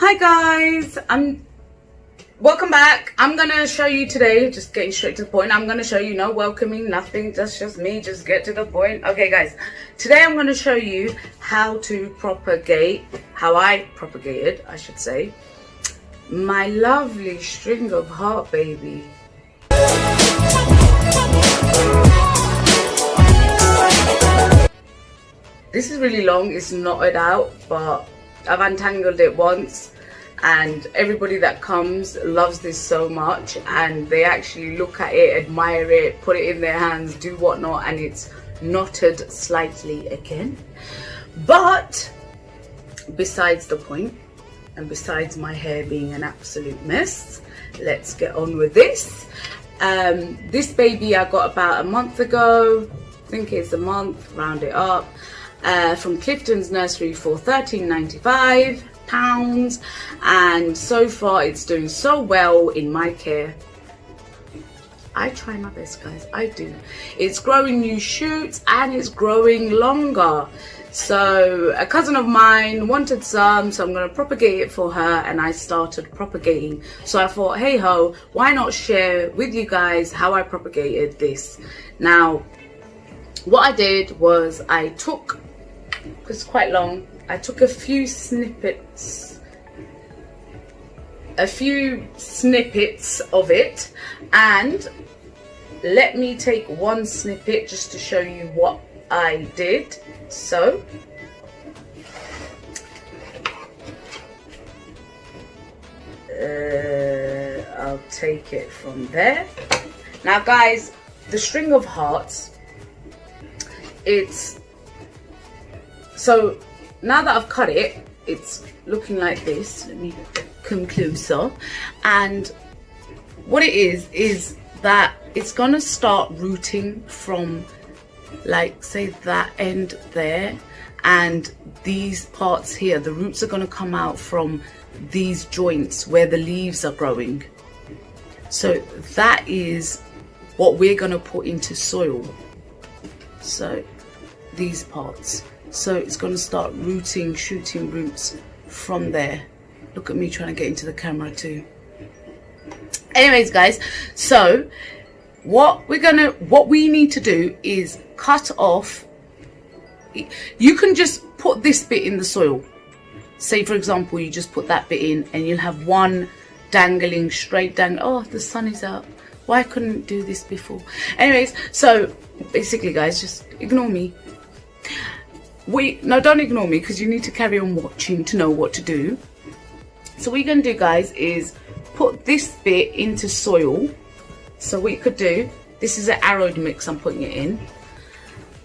Hi guys, welcome back. I'm gonna show you today, just getting straight to the point. I'm gonna show you, no welcoming, nothing, just me, just get to the point. Okay guys, today I'm gonna show you how to propagate, how I propagated, I should say, my lovely string of heart baby. This is really long, it's knotted out, but I've untangled it once, and everybody that comes loves this so much, and they actually look at it, admire it, put it in their hands, do whatnot, and it's knotted slightly again. But besides the point, and besides my hair being an absolute mess, let's get on with this. This baby I got about a month ago, I think it's a month, round it up. From Clifton's nursery for £13.95, and so far it's doing so well in my care. I try my best guys, I do. It's growing new shoots and it's growing longer. So a cousin of mine wanted some, so I'm going to propagate it for her, and I started propagating. So I thought, hey ho, why not share with you guys how I propagated this. Now what I did was I took, because it's quite long, I took a few snippets of it, and let me take one snippet just to show you what I did. So I'll take it from there. Now guys, the string of hearts, it's, so now that I've cut it, it's looking like this. Let me come closer. And what it is that it's gonna start rooting from, like, say that end there, and these parts here, the roots are gonna come out from these joints where the leaves are growing. So that is what we're gonna put into soil. So these parts. So it's going to start rooting, shooting roots from there. Look at me trying to get into the camera too. Anyways guys, so what we need to do is cut off. You can just put this bit in the soil. Say for example, you just put that bit in and you'll have one dangling, straight down. Oh, the sun is out. Why couldn't I do this before? Anyways, so basically guys, just ignore me. No, don't ignore me, because you need to carry on watching to know what to do. So what you're going to do guys is put this bit into soil. So what you could do, this is an arrowed mix, I'm putting it in.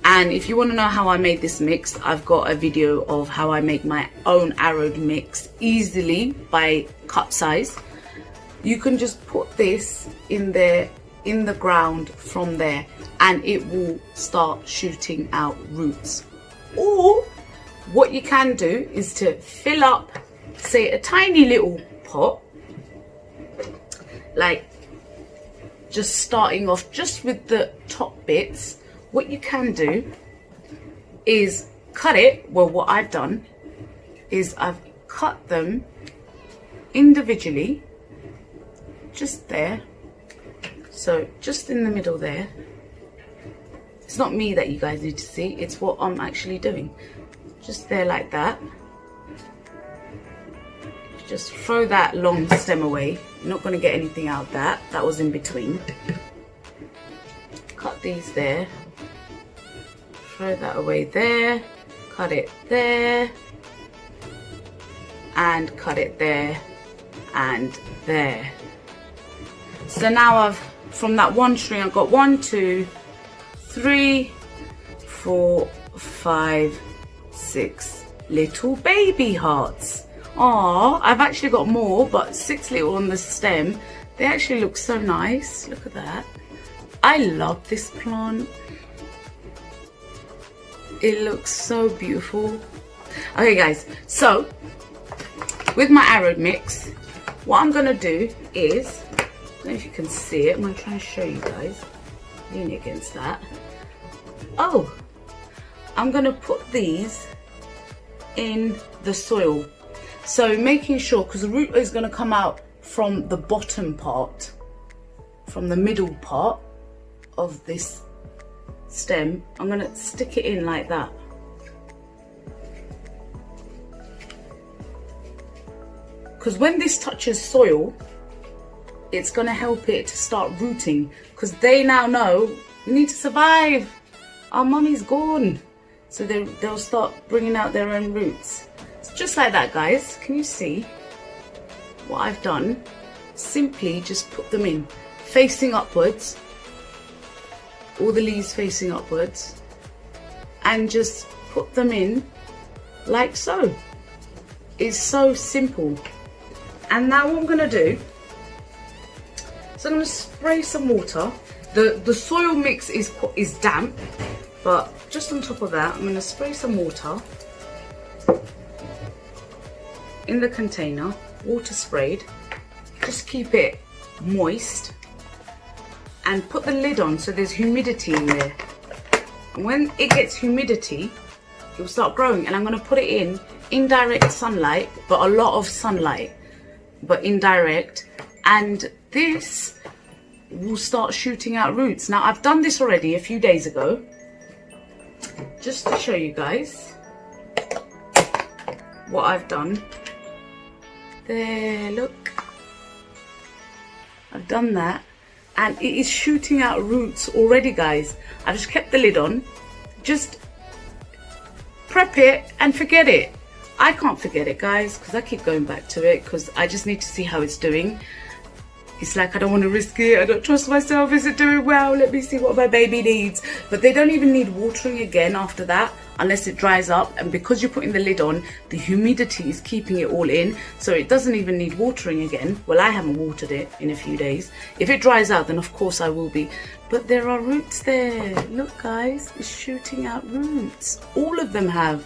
And if you want to know how I made this mix, I've got a video of how I make my own arrowed mix easily by cup size. You can just put this in there, in the ground from there, and it will start shooting out roots. Or what you can do is to fill up, say, a tiny little pot, like just starting off just with the top bits. What you can do is cut it. Well, what I've done is I've cut them individually, just there. So just in the middle there. It's not me that you guys need to see, it's what I'm actually doing. Just there like that. Just throw that long stem away. You're not going to get anything out of that. That was in between. Cut these there. Throw that away there. Cut it there. And cut it there. And there. So now from that one string, I've got 1, 2, 3, 4, 5, 6 little baby hearts. Aww, I've actually got more, but 6 little on the stem. They actually look so nice. Look at that. I love this plant. It looks so beautiful. Okay guys, so with my arrowed mix, what I'm gonna do is, I don't know if you can see it, I'm gonna try and show you guys. Lean against that. Oh, I'm gonna put these in the soil. So making sure, because the root is going to come out from the bottom part, from the middle part of this stem, I'm going to stick it in like that. Because when this touches soil, it's going to help it to start rooting, because they now know we need to survive. Our mummy's gone. So they'll start bringing out their own roots. It's just like that, guys. Can you see what I've done? Simply just put them in facing upwards, all the leaves facing upwards, and just put them in like so. It's so simple. And now what I'm going to do, so I'm going to spray some water. The soil mix is damp, but just on top of that, I'm going to spray some water in the container, water sprayed. Just keep it moist and put the lid on so there's humidity in there. And when it gets humidity, it will start growing. And I'm going to put it in indirect sunlight, but a lot of sunlight, but indirect. And this will start shooting out roots. Now I've done this already a few days ago, just to show you guys what I've done. There, look, I've done that, and it is shooting out roots already, guys. I just kept the lid on. Just prep it and forget it. I can't forget it, guys, because I keep going back to it, because I just need to see how it's doing. It's like, I don't want to risk it. I don't trust myself. Is it doing well? Let me see what my baby needs. But they don't even need watering again after that, unless it dries up. And because you're putting the lid on, the humidity is keeping it all in. So it doesn't even need watering again. Well, I haven't watered it in a few days. If it dries out, then of course I will be. But there are roots there. Look, guys, it's shooting out roots. All of them have.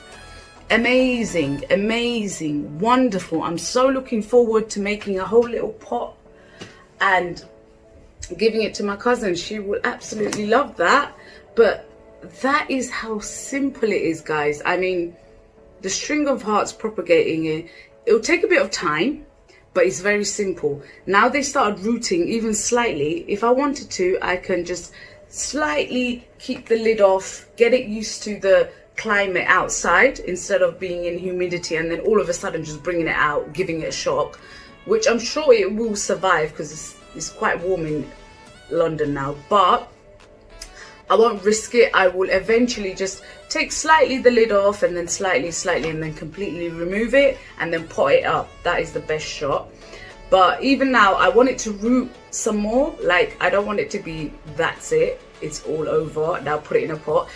Amazing, amazing, wonderful. I'm so looking forward to making a whole little pot and giving it to my cousin. She will absolutely love that. But that is how simple it is, guys. I mean, the string of hearts propagating it, it'll take a bit of time, but it's very simple. Now they started rooting even slightly. If I wanted to, I can just slightly keep the lid off, get it used to the climate outside instead of being in humidity, and then all of a sudden just bringing it out, giving it a shock, which I'm sure it will survive because it's quite warm in London now. But I won't risk it. I will eventually just take slightly the lid off, and then slightly, and then completely remove it, and then pot it up. That is the best shot. But even now, I want it to root some more. Like, I don't want it to be, that's it, it's all over, now put it in a pot.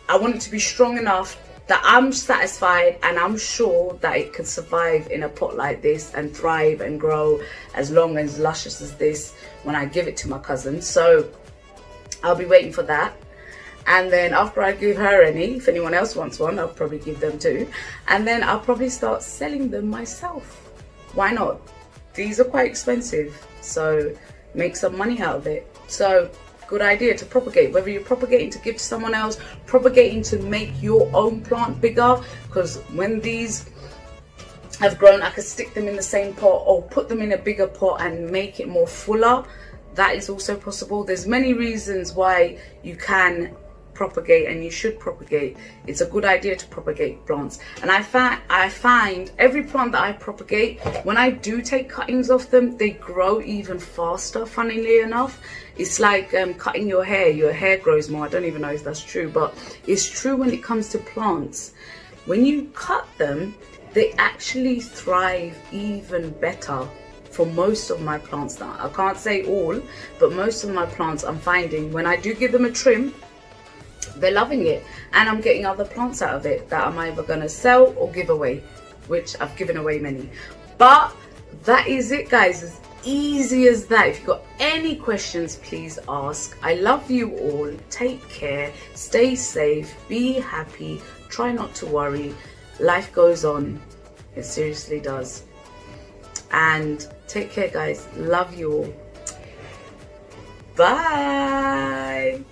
I want it to be strong enough that I'm satisfied and I'm sure that it can survive in a pot like this and thrive and grow as long and as luscious as this when I give it to my cousin. So I'll be waiting for that. And then after I give her any, if anyone else wants one, I'll probably give them too. And then I'll probably start selling them myself. Why not? These are quite expensive, so make some money out of it. So good idea to propagate, whether you're propagating to give to someone else, propagating to make your own plant bigger, because when these have grown, I can stick them in the same pot or put them in a bigger pot and make it more fuller. That is also possible. There's many reasons why you can propagate and you should propagate. It's a good idea to propagate plants, and I find every plant that I propagate, when I do take cuttings off them, they grow even faster, funnily enough. It's like cutting your hair grows more. I don't even know if that's true, but it's true when it comes to plants. When you cut them, they actually thrive even better. For most of my plants now, I can't say all, but most of my plants, I'm finding when I do give them a trim, they're loving it, and I'm getting other plants out of it that I'm either going to sell or give away, which I've given away many. But that is it, guys. As easy as that. If you've got any questions, please ask. I love you all. Take care, stay safe, be happy, try not to worry. Life goes on, it seriously does. And take care, guys. Love you all. Bye.